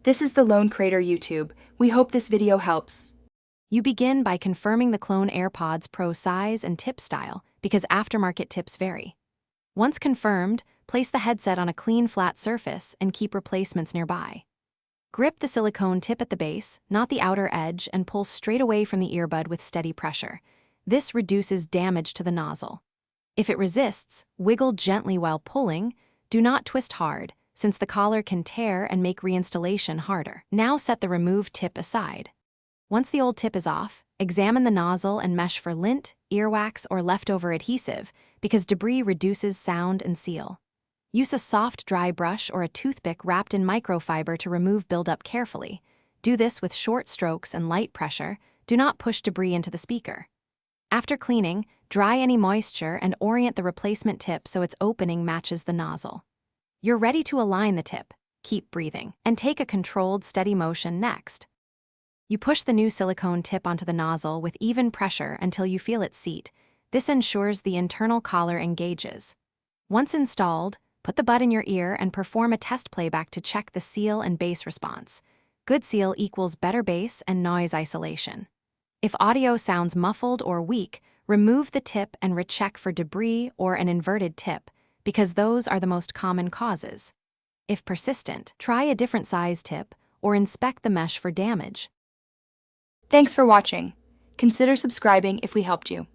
This is the Lone Crater YouTube. We hope this video helps. You begin by confirming the clone Airpods Pro size and tip style because aftermarket tips vary. Once confirmed, place the headset on a clean, flat surface and keep replacements nearby. Grip the silicone tip at the base, not the outer edge, and pull straight away from the earbud with steady pressure. This reduces damage to the nozzle. If it resists, wiggle gently while pulling. Do not twist hard, since the collar can tear and make reinstallation harder. Now set the removed tip aside. Once the old tip is off, examine the nozzle and mesh for lint, earwax, or leftover adhesive because debris reduces sound and seal. Use a soft, dry brush or a toothpick wrapped in microfiber to remove buildup carefully. Do this with short strokes and light pressure. Do not push debris into the speaker. After cleaning, dry any moisture and orient the replacement tip so its opening matches the nozzle. You're ready to align the tip. Keep breathing, and take a controlled, steady motion next. You push the new silicone tip onto the nozzle with even pressure until you feel it seat. This ensures the internal collar engages. Once installed, put the bud in your ear and perform a test playback to check the seal and bass response. Good seal equals better bass and noise isolation. If audio sounds muffled or weak, remove the tip and recheck for debris or an inverted tip, because those are the most common causes. If persistent, try a different size tip or inspect the mesh for damage. Thanks for watching. Consider subscribing if we helped you.